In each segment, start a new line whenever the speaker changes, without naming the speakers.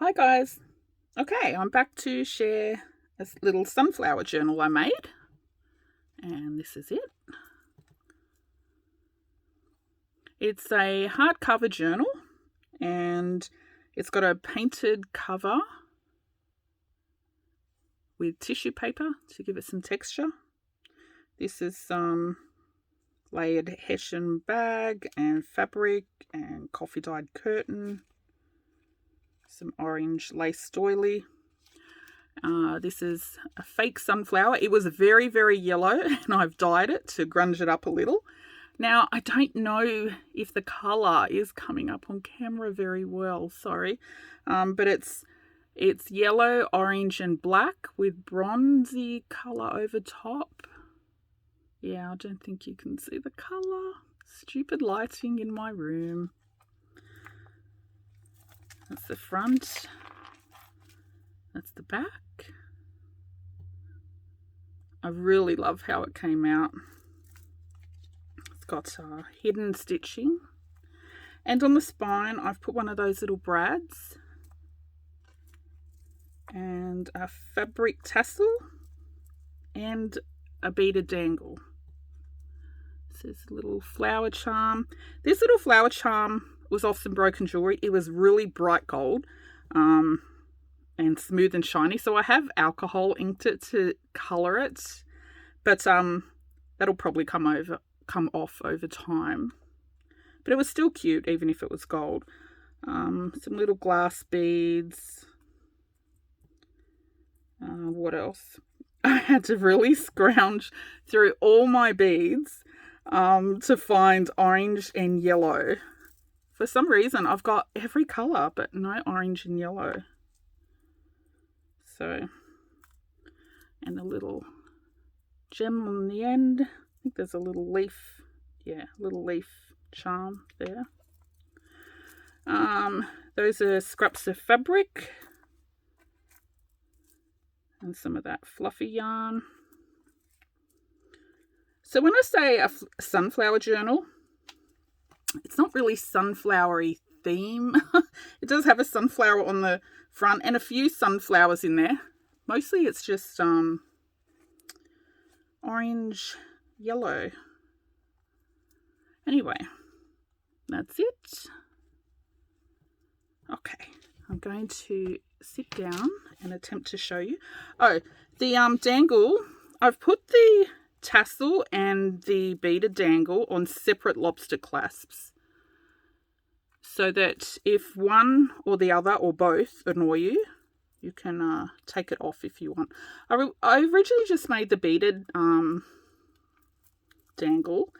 Hi guys. Okay, I'm back to share a little sunflower journal I made. And this is it. It's a hardcover journal and it's got a painted cover with tissue paper to give it some texture. This is some layered hessian bag and fabric and coffee dyed curtain. Some orange lace doily. This is a fake sunflower. It was very, very yellow and I've dyed it to grunge it up a little. Now, I don't know if the colour is coming up on camera very well, sorry. But it's yellow, orange and black with bronzy colour over top. Yeah, I don't think you can see the colour. Stupid lighting in my room. That's the front. That's the back. I really love how it came out. It's got hidden stitching. And on the spine, I've put one of those little brads. And a fabric tassel. And a beaded dangle. This is a little flower charm. This little flower charm was off some broken jewelry. It was really bright gold. And smooth and shiny, so I have alcohol inked it to colour it, but that'll probably come off over time. But it was still cute, even if it was gold. Some little glass beads. What else? I had to really scrounge through all my beads to find orange and yellow. For some reason, I've got every colour, but no orange and yellow. So, and a little gem on the end. I think there's a little leaf, little leaf charm there. Those are scraps of fabric and some of that fluffy yarn. So when I say a sunflower journal, it's not really sunflowery theme. It does have a sunflower on the front and a few sunflowers in there. Mostly it's just orange, yellow. Anyway, that's it. Okay, I'm going to sit down and attempt to show you. Oh, the dangle, I've put the tassel and the beaded dangle on separate lobster clasps, so that if one or the other or both annoy you, you can take it off if you want. I originally just made the beaded dangle,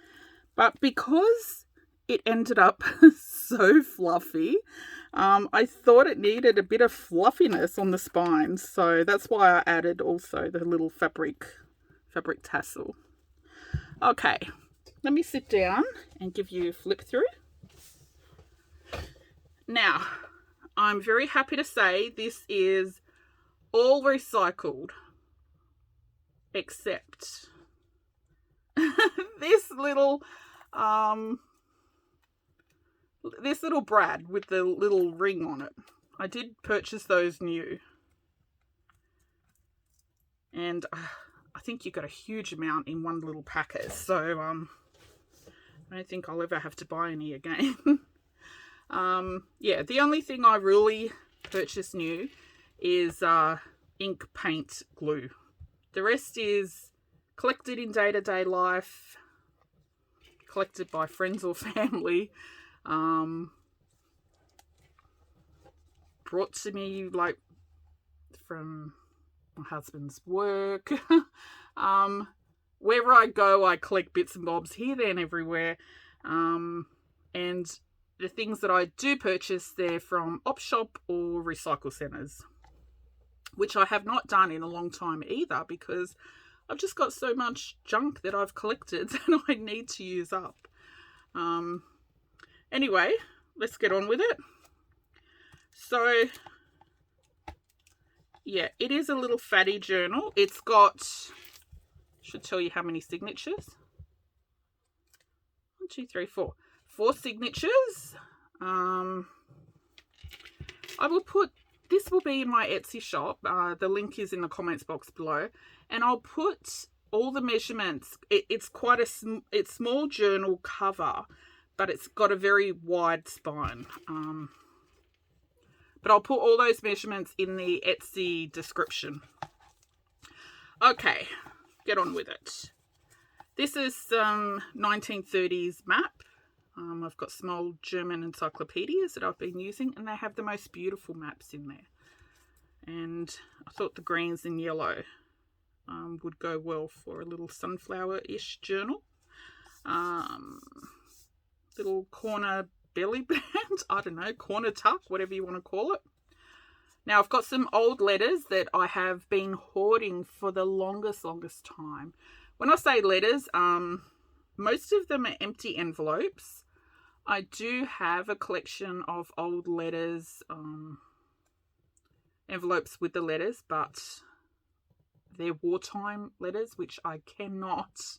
but because it ended up so fluffy, I thought it needed a bit of fluffiness on the spine, so that's why I added also the little fabric tassel. Okay, let me sit down and give you a flip through. Now, I'm very happy to say this is all recycled, except this little brad with the little ring on it. I did purchase those new, and I think you got a huge amount in one little packet, so I don't think I'll ever have to buy any again. Yeah, the only thing I really purchased new is ink, paint, glue. The rest is collected in day-to-day life, collected by friends or family, brought to me like from my husband's work. Wherever I go, I collect bits and bobs here, there and everywhere. And the things that I do purchase, they're from op shop or recycle centres, which I have not done in a long time either, because I've just got so much junk that I've collected that I need to use up. Anyway, let's get on with it. So, yeah, it is a little fatty journal. It's got, should tell you how many signatures. 1, 2, 3, 4. 4 signatures. I will put this will be in my Etsy shop. The link is in the comments box below, and I'll put all the measurements. It's quite it's small journal cover, but it's got a very wide spine. But I'll put all those measurements in the Etsy description. Okay, get on with it. This is some 1930s map. I've got some old German encyclopedias that I've been using, and they have the most beautiful maps in there. And I thought the greens and yellow would go well for a little sunflower-ish journal. Little corner belly band, I don't know, corner tuck, whatever you want to call it. Now I've got some old letters that I have been hoarding for the longest time. When I say letters, most of them are empty envelopes. I do have a collection of old letters, envelopes with the letters, but they're wartime letters, which I cannot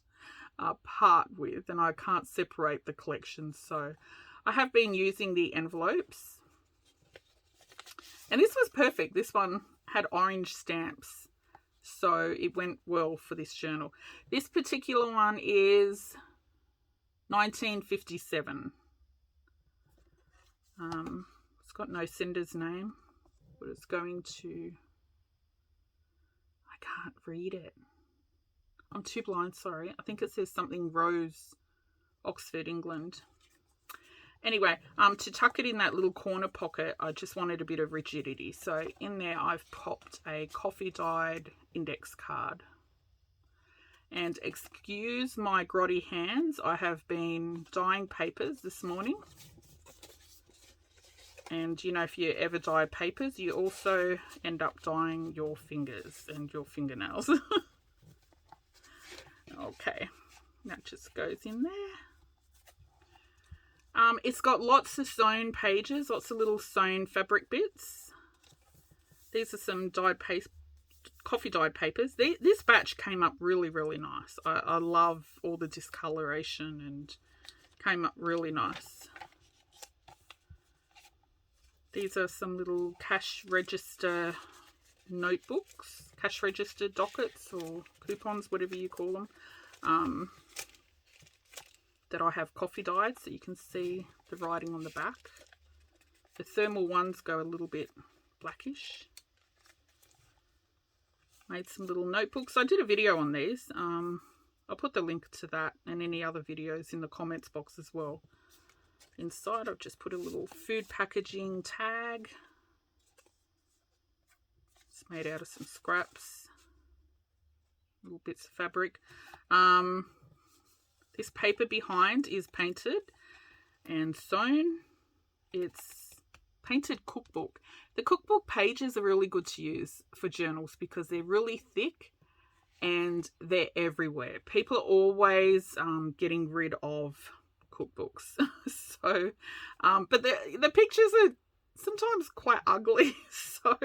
part with, and I can't separate the collection. So I have been using the envelopes. And this was perfect. This one had orange stamps, so it went well for this journal. This particular one is 1957. It's got no sender's name, but it's going to... I can't read it. I'm too blind, sorry. I think it says something Rose, Oxford, England. Anyway, to tuck it in that little corner pocket, I just wanted a bit of rigidity. So in there, I've popped a coffee-dyed index card. And excuse my grotty hands, I have been dyeing papers this morning. And, you know, if you ever dye papers, you also end up dyeing your fingers and your fingernails. Okay, that just goes in there. It's got lots of sewn pages, lots of little sewn fabric bits. These are some dyed coffee dyed papers. This batch came up really nice. I love all the discoloration and came up really nice. These are some little cash register notebooks, cash register dockets or coupons, whatever you call them, that I have coffee dyed so you can see the writing on the back. The thermal ones go a little bit blackish. Made some little notebooks. I did a video on these. I'll put the link to that and any other videos in the comments box as well. Inside I've just put a little food packaging tag. It's made out of some scraps, little bits of fabric. This paper behind is painted and sewn. It's painted cookbook. The cookbook pages are really good to use for journals because they're really thick and they're everywhere. People are always getting rid of cookbooks. So, but the pictures are sometimes quite ugly. So,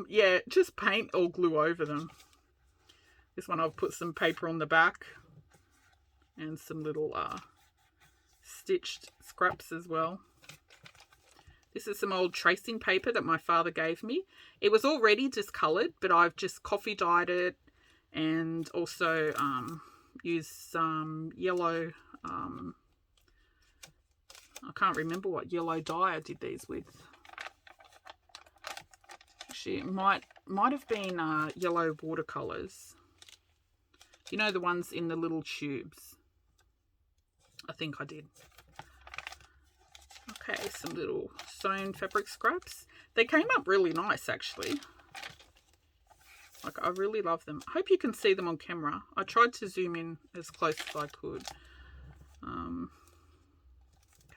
yeah, just paint or glue over them. This one I've put some paper on the back and some little stitched scraps as well. This is some old tracing paper that my father gave me. It was already discoloured, but I've just coffee dyed it and also used some yellow, I can't remember what yellow dye I did these with. Actually, it might have been yellow watercolours. You know, the ones in the little tubes. I think I did. Okay, some little sewn fabric scraps. They came up really nice, actually. Like, I really love them. I hope you can see them on camera. I tried to zoom in as close as I could.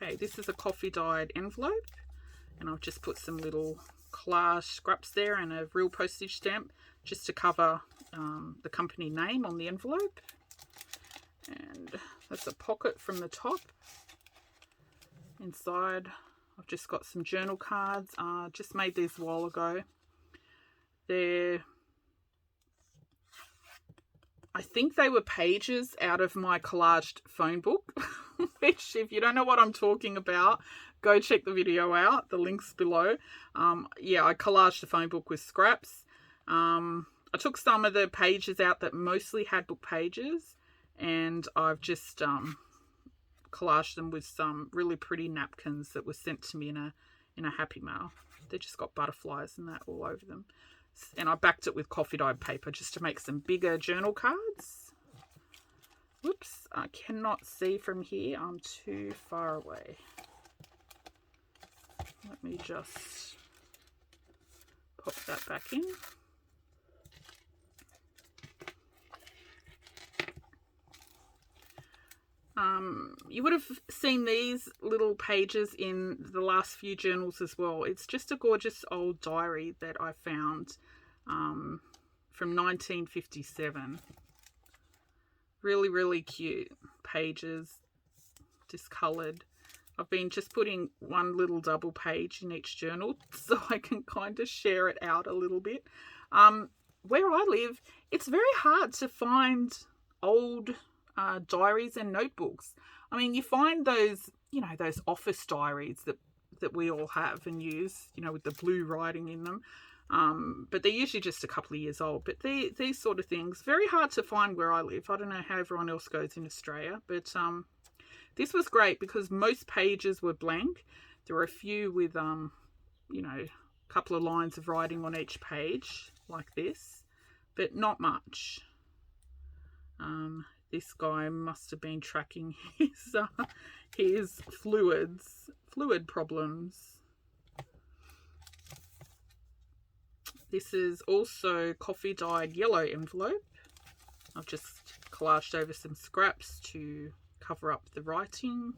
Okay, this is a coffee dyed envelope. And I've just put some little collage scraps there and a real postage stamp just to cover the company name on the envelope. And that's a pocket from the top. Inside, I've just got some journal cards. Just made these a while ago. I think they were pages out of my collaged phone book, which, if you don't know what I'm talking about, go check the video out. The link's below. Yeah, I collaged the phone book with scraps. I took some of the pages out that mostly had book pages, and I've just collaged them with some really pretty napkins that were sent to me in a Happy Mail. They just got butterflies and that all over them. And I backed it with coffee dyed paper just to make some bigger journal cards. Whoops, I cannot see from here. I'm too far away. Let me just pop that back in. You would have seen these little pages in the last few journals as well. It's just a gorgeous old diary that I found from 1957. Really, really cute pages, discoloured. I've been just putting one little double page in each journal so I can kind of share it out a little bit. Where I live, it's very hard to find old diaries and notebooks. I mean, you find those, you know, those office diaries that we all have and use, you know, with the blue writing in them. But they're usually just a couple of years old. But these sort of things, very hard to find where I live. I don't know how everyone else goes in Australia, but this was great because most pages were blank. There were a few with, you know, a couple of lines of writing on each page like this, but not much. This guy must have been tracking his fluid problems. This is also coffee dyed yellow envelope. I've just collaged over some scraps to cover up the writing.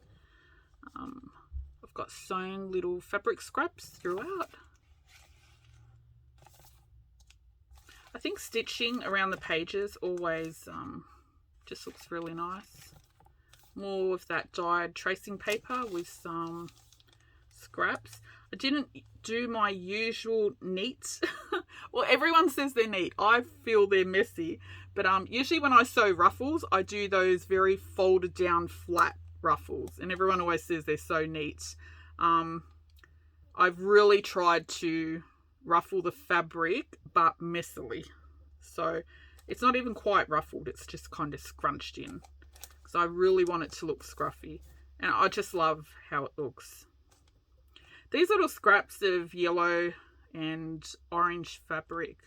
I've got sewn little fabric scraps throughout. I think stitching around the pages always just looks really nice. More of that dyed tracing paper with some scraps. I didn't do my usual neat. Well, everyone says they're neat. I feel they're messy. But usually when I sew ruffles, I do those very folded down flat ruffles. And everyone always says they're so neat. I've really tried to ruffle the fabric, but messily. So it's not even quite ruffled. It's just kind of scrunched in. Because I really want it to look scruffy. And I just love how it looks. These little scraps of yellow and orange fabric,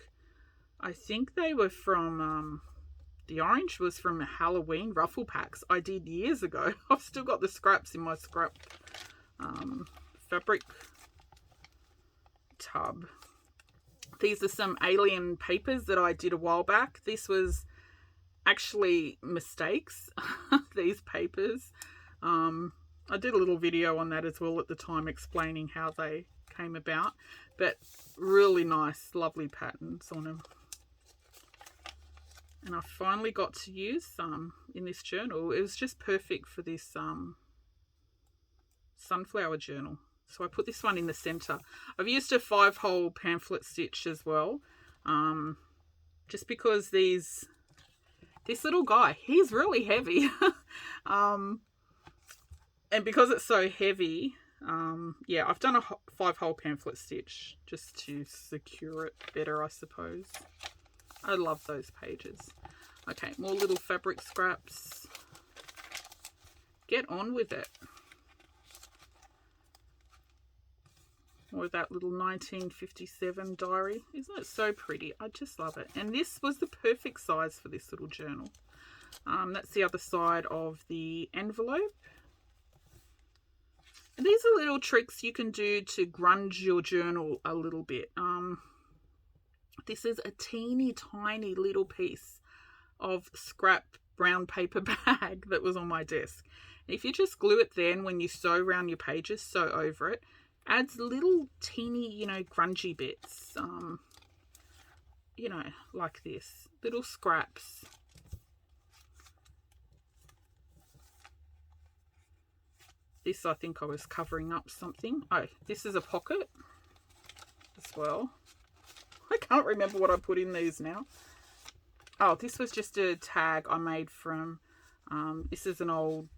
I think they were from, the orange was from Halloween ruffle packs I did years ago. I've still got the scraps in my scrap fabric tub. These are some alien papers that I did a while back. This was actually mistakes, these papers. I did a little video on that as well at the time explaining how they came about, but really nice, lovely patterns on them. And I finally got to use some in this journal. It was just perfect for this sunflower journal. So I put this one in the center. I've used a 5-hole pamphlet stitch as well, just because this little guy, he's really heavy. And because it's so heavy, yeah, I've done a 5-hole pamphlet stitch just to secure it better, I suppose. I love those pages. Okay, more little fabric scraps. Get on with it. More of that little 1957 diary. Isn't it so pretty? I just love it. And this was the perfect size for this little journal. That's the other side of the envelope. And these are little tricks you can do to grunge your journal a little bit. This is a teeny tiny little piece of scrap brown paper bag that was on my desk. And if you just glue it then when you sew around your pages, sew over it, adds little teeny, you know, grungy bits, you know, like this, little scraps. This, I think I was covering up something. Oh, this is a pocket as well. I can't remember what I put in these now. Oh, this was just a tag I made from, this is an old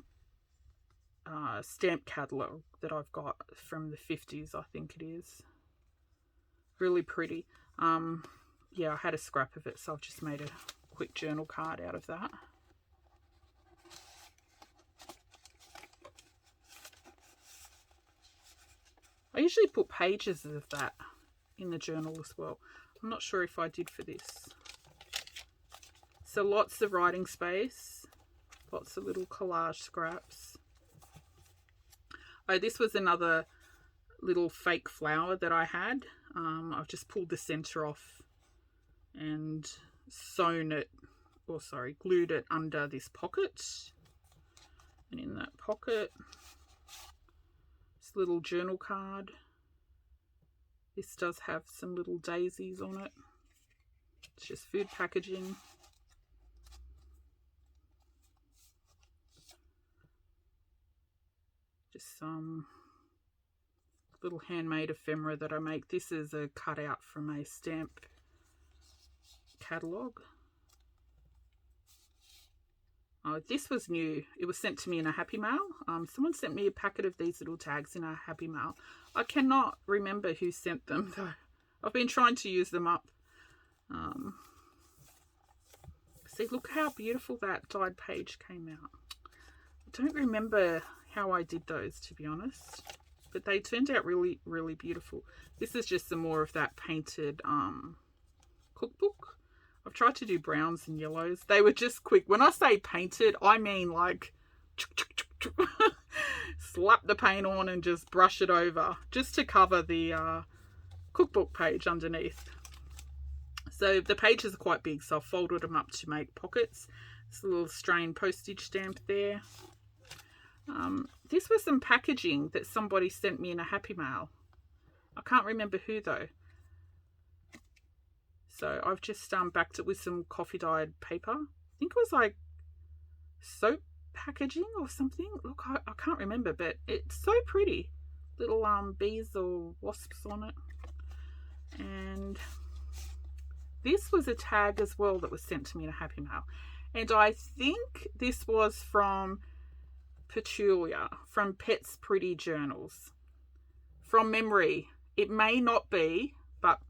stamp catalogue that I've got from the 50s, I think it is. Really pretty. Yeah, I had a scrap of it, so I've just made a quick journal card out of that. I usually put pages of that in the journal as well. I'm not sure if I did for this. So lots of writing space, lots of little collage scraps. Oh, this was another little fake flower that I had. I've just pulled the center off and sewn it, or sorry, glued it under this pocket. And in that pocket, this little journal card. This does have some little daisies on it. It's just food packaging. Just some little handmade ephemera that I make. This is a cutout from a stamp catalogue. Oh, this was new. It was sent to me in a Happy Mail. Someone sent me a packet of these little tags in a Happy Mail. I cannot remember who sent them though. I've been trying to use them up. See, look how beautiful that dyed page came out. I don't remember how I did those, to be honest, but they turned out really, really beautiful. This is just some more of that painted cookbook. I've tried to do browns and yellows. They were just quick. When I say painted, I mean like slap the paint on and just brush it over just to cover the cookbook page underneath. So the pages are quite big, so I've folded them up to make pockets. It's a little strain postage stamp there. This was some packaging that somebody sent me in a Happy Mail. I can't remember who though. So I've just backed it with some coffee dyed paper. I think it was like soap packaging or something. Look, I can't remember, but it's so pretty. Little bees or wasps on it. And this was a tag as well that was sent to me in a Happy Mail. And I think this was from Petulia, from Pet's Pretty Journals. From memory. It may not be, but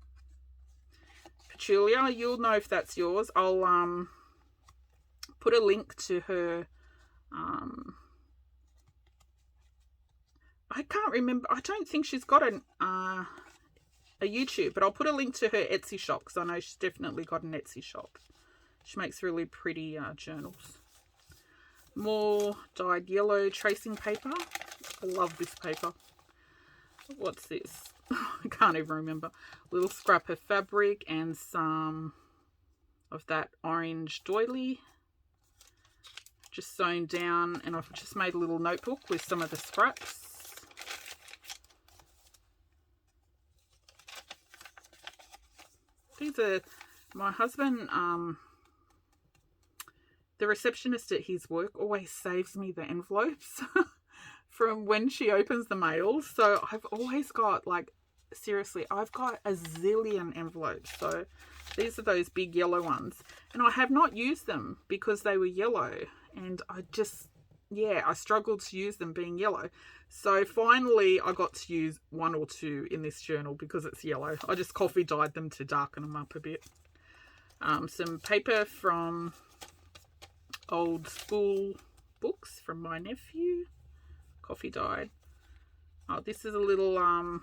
Petulia, you'll know if that's yours. I'll put a link to her. I can't remember. I don't think she's got a YouTube, but I'll put a link to her Etsy shop because I know she's definitely got an Etsy shop. She makes really pretty journals. More dyed yellow tracing paper. I love this paper. What's this? I can't even remember. Little scrap of fabric and some of that orange doily. Just sewn down, and I've just made a little notebook with some of the scraps. These are my husband, the receptionist at his work always saves me the envelopes from when she opens the mail. So I've always got, like, seriously, I've got a zillion envelopes. So these are those big yellow ones. And I have not used them because they were yellow. And I just, yeah, I struggled to use them being yellow. So finally I got to use one or two in this journal because it's yellow. I just coffee dyed them to darken them up a bit. Some paper from old school books from my nephew, coffee dyed. Oh, this is a little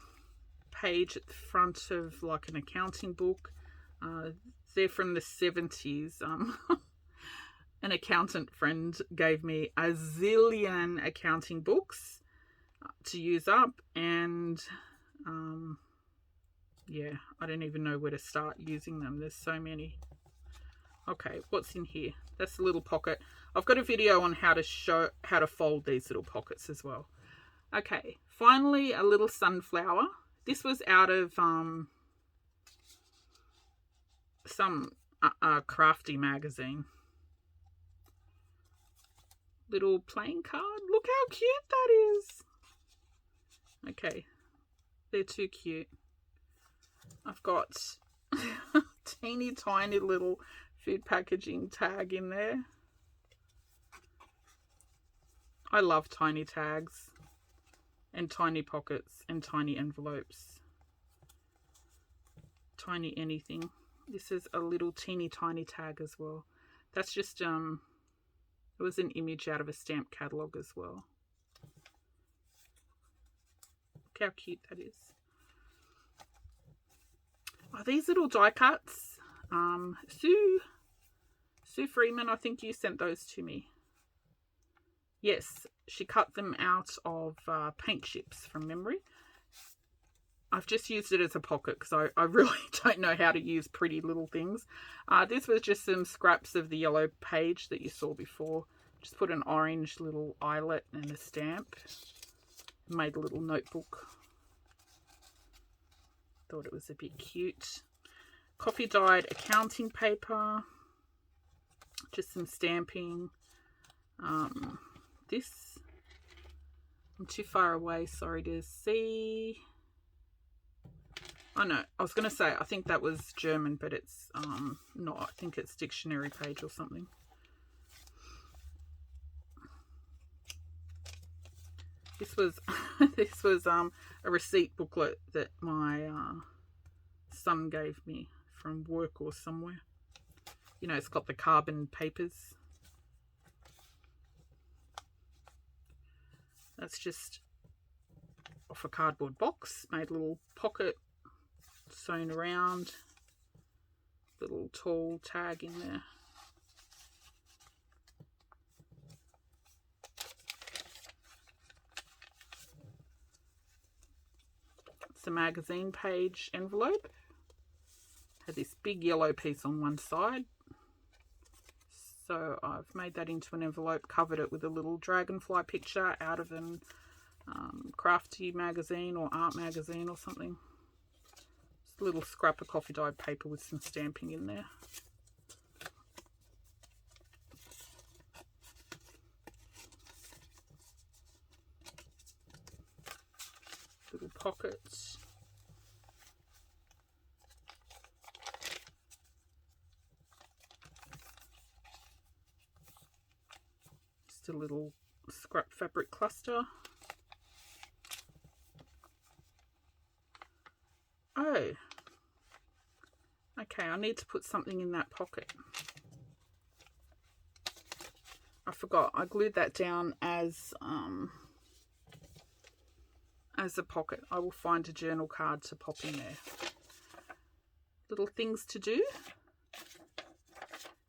page at the front of like an accounting book. They're from the 70s. An accountant friend gave me a zillion accounting books to use up, and yeah, I don't even know where to start using them. There's so many. Okay, what's in here? That's a little pocket. I've got a video on how to fold these little pockets as well. Okay, finally a little sunflower. This was out of some crafty magazine. Little playing card. Look how cute that is. Okay, they're too cute. I've got teeny tiny little food packaging tag in there. I love tiny tags and tiny pockets and tiny envelopes. Tiny anything. This is a little teeny tiny tag as well. That's just it was an image out of a stamp catalogue as well. Look how cute that is. Oh, these little die cuts. Sue Freeman, I think you sent those to me. Yes, she cut them out of paint chips from memory. I've just used it as a pocket because I really don't know how to use pretty little things. This was just some scraps of the yellow page that you saw before. Just put an orange little eyelet and a stamp. Made a little notebook. Thought it was a bit cute. Coffee dyed accounting paper. Just some stamping. This, I'm too far away, sorry to see. Oh no, I was going to say, I think that was German, but it's not. I think it's dictionary page or something. This was this was a receipt booklet that my son gave me from work or somewhere. You know, it's got the carbon papers. That's just off a cardboard box. Made a little pocket sewn around. Little tall tag in there. It's a magazine page envelope. Had this big yellow piece on one side. So I've made that into an envelope, covered it with a little dragonfly picture out of an crafty magazine or art magazine or something. Just a little scrap of coffee dyed paper with some stamping in there. Little pockets. A little scrap fabric cluster. Oh, okay, I need to put something in that pocket. I forgot, I glued that down as a pocket. I will find a journal card to pop in there. Little things to do.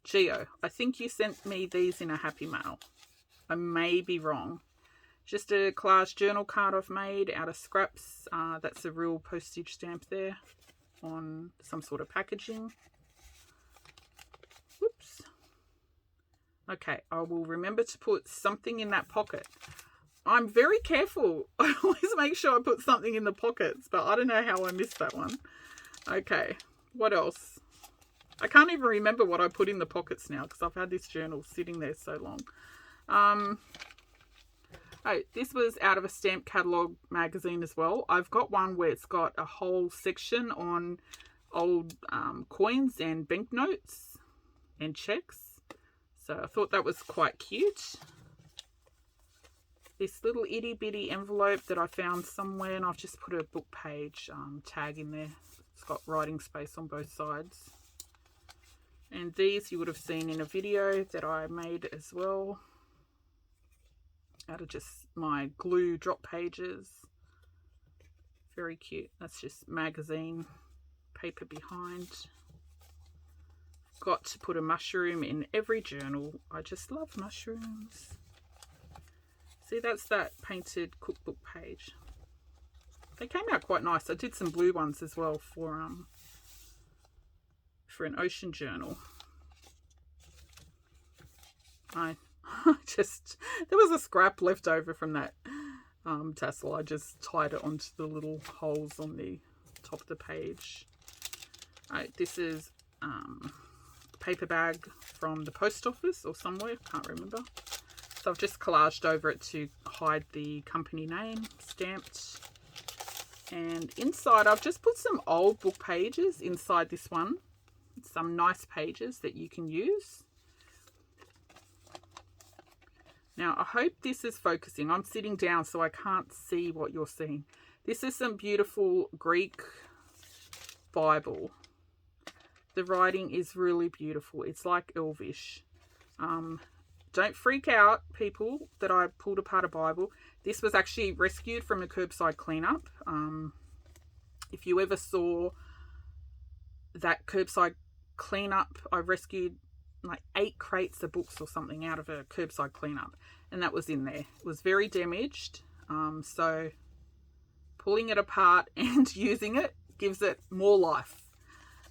Geo, I think you sent me these in a happy mail. I may be wrong. Just a collage journal card I've made out of scraps. That's a real postage stamp there on some sort of packaging. Whoops. Okay, I will remember to put something in that pocket. I'm very careful. I always make sure I put something in the pockets, but I don't know how I missed that one. Okay, what else? I can't even remember what I put in the pockets now because I've had this journal sitting there so long. Oh, this was out of a stamp catalogue magazine as well. I've got one where it's got a whole section on old coins and banknotes and checks. So I thought that was quite cute. This little itty bitty envelope that I found somewhere, and I've just put a book page tag in there. It's got writing space on both sides. And these you would have seen in a video that I made as well. Out of just my glue drop pages. Very cute. That's just magazine paper behind. Got to put a mushroom in every journal. I just love mushrooms. See, that's that painted cookbook page. They came out quite nice. I did some blue ones as well for an ocean journal. There was a scrap left over from that tassel. I just tied it onto the little holes on the top of the page. This is a paper bag from the post office or somewhere, can't remember. So I've just collaged over it to hide the company name, stamped. And inside I've just put some old book pages inside this one. Some nice pages that you can use. Now, I hope this is focusing. I'm sitting down so I can't see what you're seeing. This is some beautiful Greek Bible. The writing is really beautiful. It's like Elvish. Don't freak out, people, that I pulled apart a Bible. This was actually rescued from a curbside cleanup. If you ever saw that curbside cleanup, I rescued like 8 crates of books or something out of a curbside cleanup, and that was in there. It was very damaged, so pulling it apart and using it gives it more life.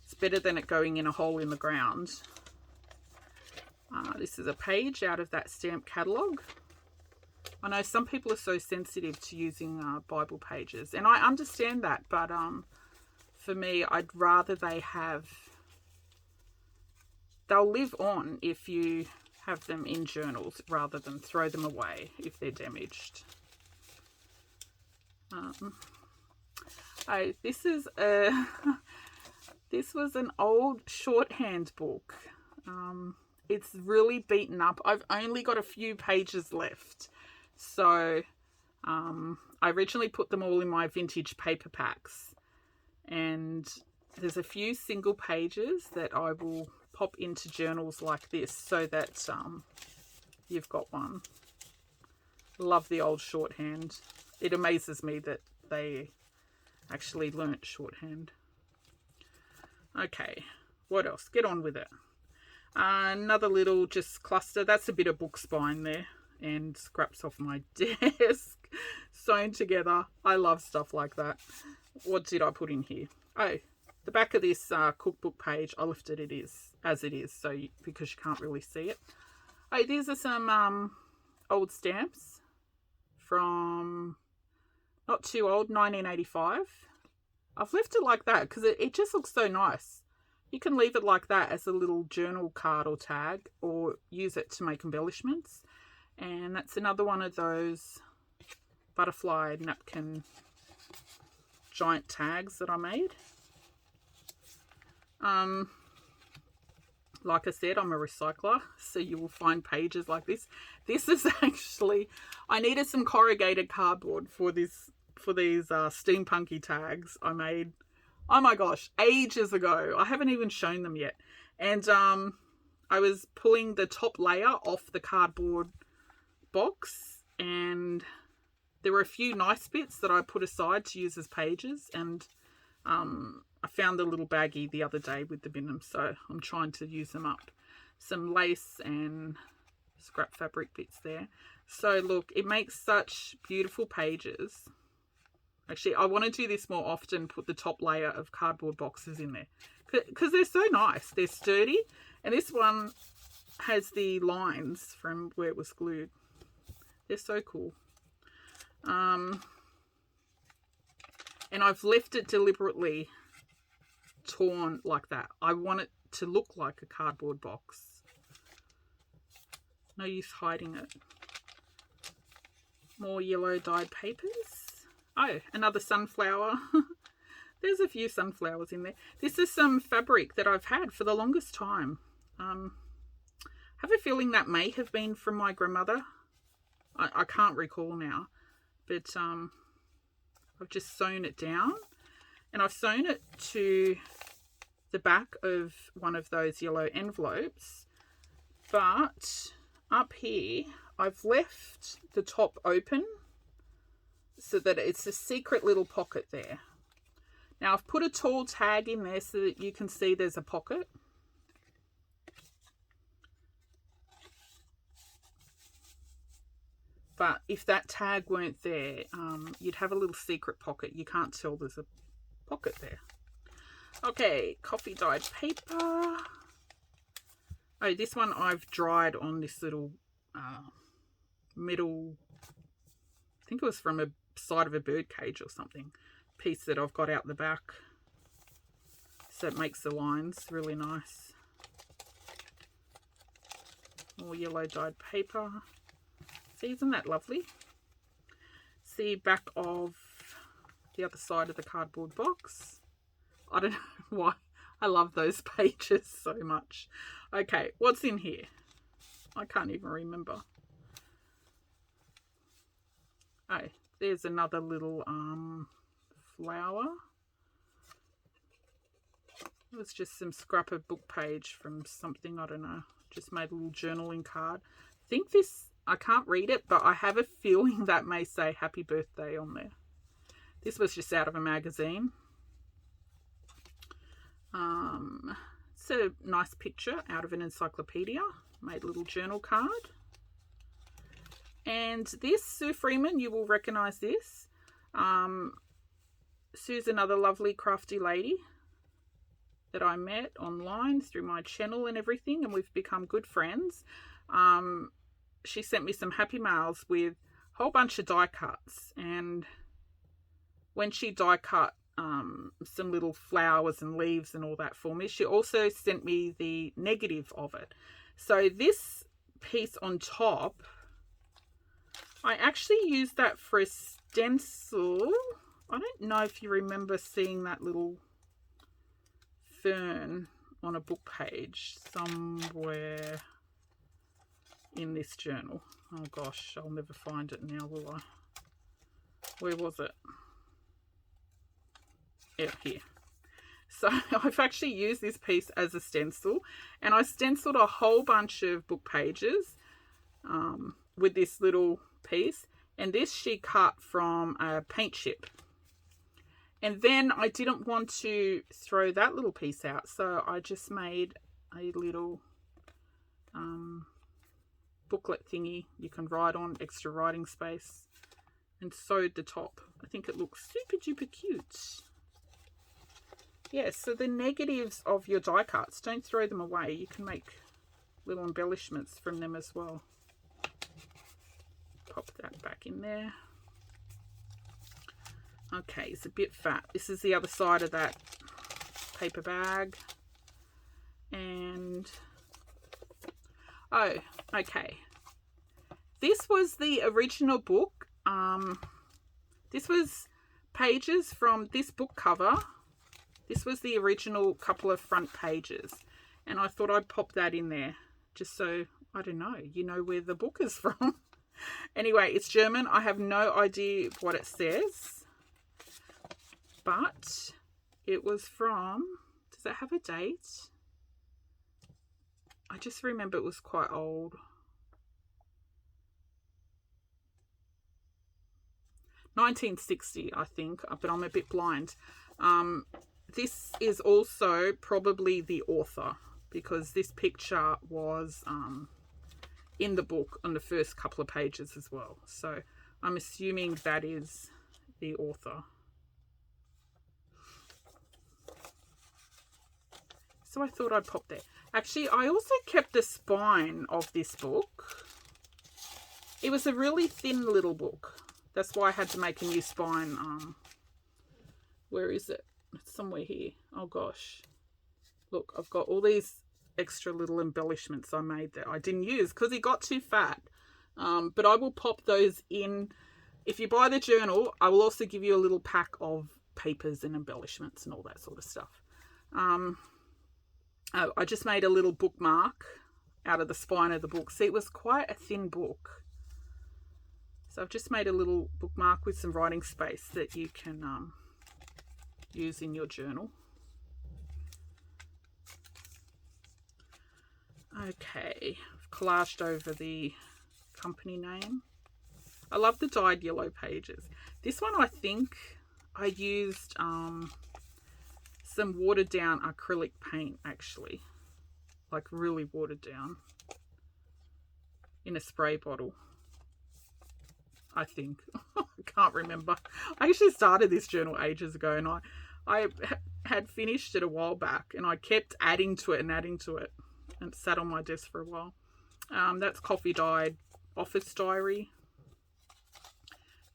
It's better than it going in a hole in the ground. This is a page out of that stamp catalogue. I know some people are so sensitive to using Bible pages, and I understand that, but for me, I'd rather they'll live on if you have them in journals rather than throw them away if they're damaged. This is this was an old shorthand book. It's really beaten up. I've only got a few pages left. So I originally put them all in my vintage paper packs, and there's a few single pages that I will pop into journals like this so that you've got one. Love the old shorthand. It amazes me that they actually learnt shorthand. Okay, what else? Get on with it. Another little just cluster. That's a bit of book spine there and scraps off my desk sewn together. I love stuff like that. What did I put in here? Oh, the back of this cookbook page, I lifted it as it is, so because you can't really see it. Oh, these are some old stamps from not too old, 1985. I've left it like that because it just looks so nice. You can leave it like that as a little journal card or tag, or use it to make embellishments. And that's another one of those butterfly napkin giant tags that I made. Like I said, I'm a recycler, so you will find pages like this. This is actually, I needed some corrugated cardboard for these steampunky tags I made. Oh my gosh, ages ago. I haven't even shown them yet. And I was pulling the top layer off the cardboard box, and there were a few nice bits that I put aside to use as pages, and I found the little baggie the other day with them in them, so I'm trying to use them up. Some lace and scrap fabric bits there. So look, it makes such beautiful pages. Actually, I want to do this more often, put the top layer of cardboard boxes in there, because they're so nice. They're sturdy, and this one has the lines from where it was glued. They're so cool. And I've left it deliberately torn like that. I want it to look like a cardboard box. No use hiding it. More yellow dyed papers. Oh, another sunflower. There's a few sunflowers in there. This is some fabric that I've had for the longest time. I have a feeling that may have been from my grandmother. I can't recall now, but I've just sewn it down, and I've sewn it to the back of one of those yellow envelopes, but up here I've left the top open so that it's a secret little pocket there. Now I've put a tall tag in there so that you can see there's a pocket. But if that tag weren't there, you'd have a little secret pocket. You can't tell there's a pocket there. Okay, coffee dyed paper. Oh, this one I've dried on this little metal, I think it was from a side of a bird cage or something, piece that I've got out the back. So it makes the lines really nice. More yellow dyed paper. See, isn't that lovely? See back of the other side of the cardboard box. I don't know why I love those pages so much. Okay, what's in here? I can't even remember. Oh, there's another little flower. It was just some scrap of book page from something, I don't know. Just made a little journaling card. I think this, I can't read it, but I have a feeling that may say happy birthday on there. This was just out of a magazine. It's a nice picture out of an encyclopedia. Made a little journal card. And this, Sue Freeman, you will recognise this. Sue's another lovely crafty lady that I met online through my channel and everything, and we've become good friends. She sent me some happy mails with a whole bunch of die cuts, and when she die cut some little flowers and leaves and all that for me, she also sent me the negative of it. So this piece on top, I actually used that for a stencil. I don't know if you remember seeing that little fern on a book page somewhere in this journal. Oh gosh, I'll never find it now, will I? Where was it? Yeah, here. So I've actually used this piece as a stencil, and I stenciled a whole bunch of book pages with this little piece, and this she cut from a paint chip. And then I didn't want to throw that little piece out, so I just made a little booklet thingy you can write on, extra writing space, and sewed the top. I think it looks super duper cute. Yeah, so the negatives of your die cuts, don't throw them away. You can make little embellishments from them as well. Pop that back in there. Okay, it's a bit fat. This is the other side of that paper bag. And, oh, okay. This was the original book. This was pages from this book cover. This was the original couple of front pages. And I thought I'd pop that in there just so, I don't know, you know where the book is from. Anyway, it's German. I have no idea what it says. But it was from, does it have a date? I just remember it was quite old. 1960, I think, but I'm a bit blind. This is also probably the author, because this picture was in the book on the first couple of pages as well. So I'm assuming that is the author. So I thought I'd pop there. Actually, I also kept the spine of this book. It was a really thin little book. That's why I had to make a new spine. Where is it? It's somewhere here. Oh gosh. Look, I've got all these extra little embellishments I made that I didn't use because it got too fat. But I will pop those in. If you buy the journal, I will also give you a little pack of papers and embellishments and all that sort of stuff. I just made a little bookmark out of the spine of the book. See, it was quite a thin book. So I've just made a little bookmark with some writing space that you can use in your journal. Okay, I've collaged over the company name. I love the dyed yellow pages. This one, I think I used some watered down acrylic paint, actually, like really watered down, in a spray bottle, I think. I can't remember. I actually started this journal ages ago, and I had finished it a while back, and I kept adding to it and adding to it, and it sat on my desk for a while. That's coffee dyed office diary.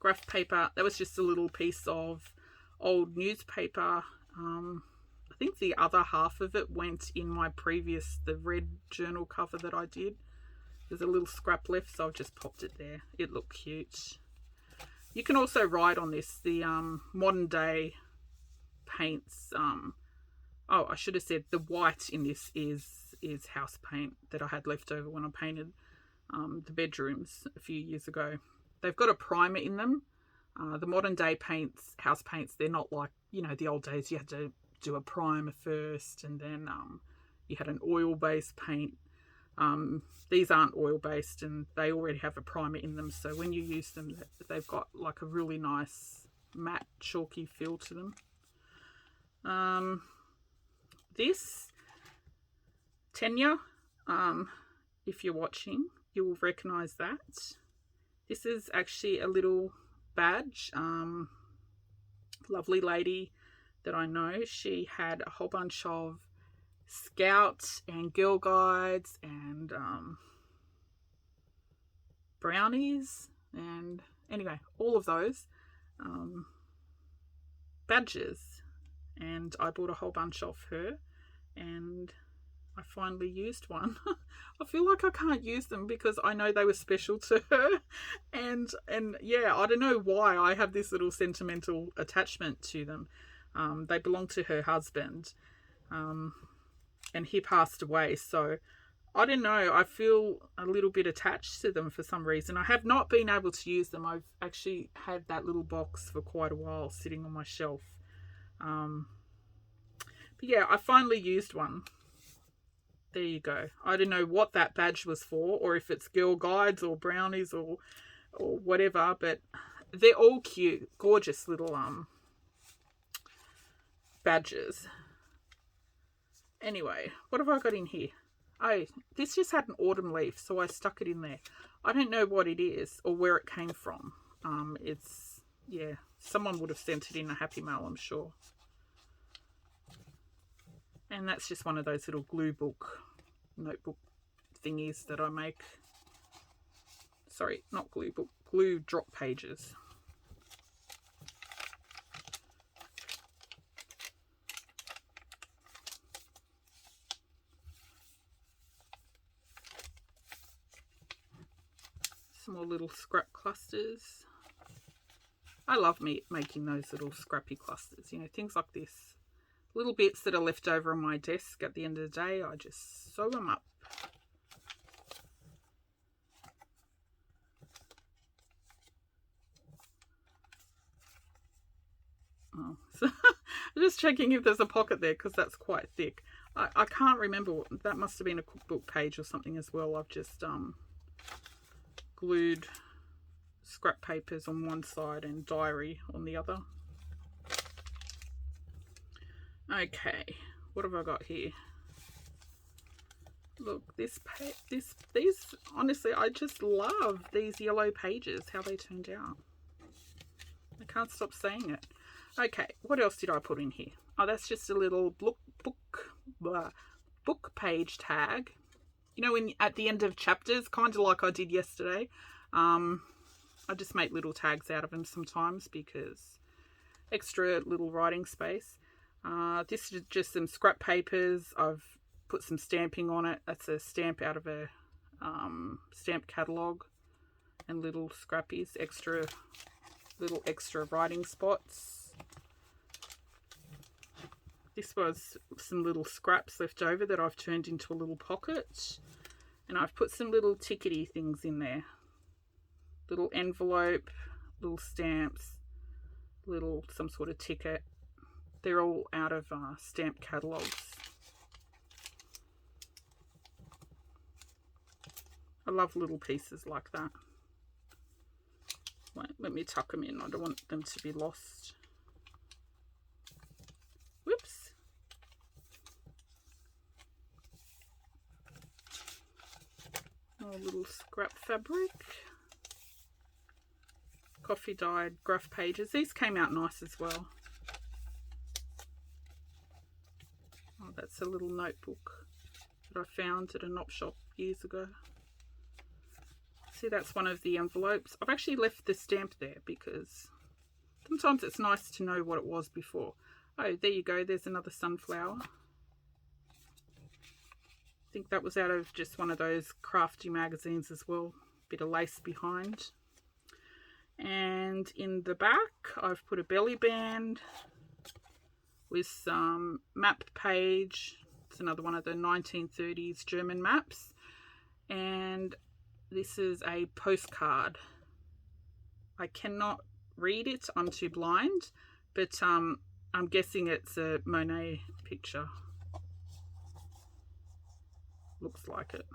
Graph paper, that was just a little piece of old newspaper. I think the other half of it went in my previous, the red journal cover that I did. There's a little scrap left, so I've just popped it there. It looked cute. You can also write on this, the modern day paints. Oh, I should have said the white in this is house paint that I had left over when I painted the bedrooms a few years ago. they've got a primer in them. The modern day paints, house paints, they're not like, you know, the old days you had to do a primer first and then you had an oil-based paint. These aren't oil-based and they already have a primer in them. So when you use them, they've got like a really nice matte, chalky feel to them. This, Tenya, if you're watching, you will recognise that. This is actually a little badge. Lovely lady that I know, she had a whole bunch of Scout and Girl Guides and brownies and anyway, all of those badges, and I bought a whole bunch off her and I finally used one. I feel like I can't use them because I know they were special to her, and yeah, I don't know why I have this little sentimental attachment to them. They belong to her husband, and he passed away, so I don't know, I feel a little bit attached to them for some reason. I have not been able to use them. I've actually had that little box for quite a while sitting on my shelf. But yeah, I finally used one. There you go. I don't know what that badge was for, or if it's Girl Guides or brownies or whatever, but they're all cute, gorgeous little badges. Anyway, what have I got in here? Oh, this just had an autumn leaf, so I stuck it in there. I don't know what it is or where it came from. It's, yeah, someone would have sent it in a Happy Mail, I'm sure. And that's just one of those little glue book, notebook thingies that I make. Sorry, not glue book, glue drop pages. Some more little scrap clusters. I love making those little scrappy clusters, you know, things like this. Little bits that are left over on my desk at the end of the day, I just sew them up. Oh, so I'm just checking if there's a pocket there because that's quite thick. I can't remember. That must have been a cookbook page or something as well. I've just glued scrap papers on one side and diary on the other. Okay, what have I got here? Look, these honestly, I just love these yellow pages, how they turned out. I can't stop saying it. Okay, what else did I put in here? Oh, that's just a little book page tag. You know, at the end of chapters, kind of like I did yesterday. I just make little tags out of them sometimes because extra little writing space. This is just some scrap papers. I've put some stamping on it. That's a stamp out of a stamp catalogue, and little scrappies, little extra writing spots. This was some little scraps left over that I've turned into a little pocket, and I've put some little tickety things in there. Little envelope, little stamps, some sort of ticket. They're all out of stamp catalogues. I love little pieces like that. Wait, let me tuck them in. I don't want them to be lost. Whoops. More little scrap fabric. Coffee dyed graph pages. These came out nice as well. Oh, that's a little notebook that I found at an op shop years ago. See, that's one of the envelopes. I've actually left the stamp there because sometimes it's nice to know what it was before. Oh, there you go. There's another sunflower. I think that was out of just one of those crafty magazines as well. Bit of lace behind. And in the back, I've put a belly band with some map page. It's another one of the 1930s German maps. And this is a postcard. I cannot read it, I'm too blind, but I'm guessing it's a Monet picture. Looks like it.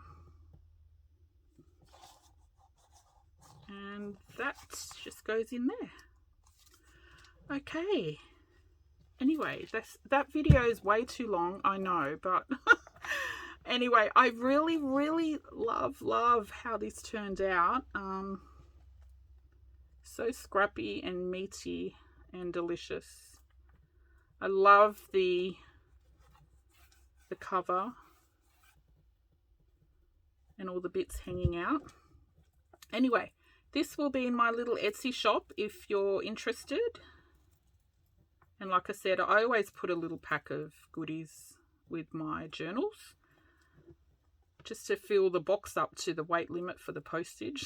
And that just goes in there. Okay. Anyway, that video is way too long, I know, but anyway, I really love how this turned out. So scrappy and meaty and delicious. I love the cover and all the bits hanging out. Anyway, this will be in my little Etsy shop if you're interested. And like I said, I always put a little pack of goodies with my journals just to fill the box up to the weight limit for the postage.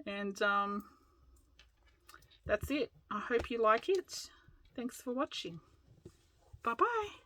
And that's it. I hope you like it. Thanks for watching. Bye-bye.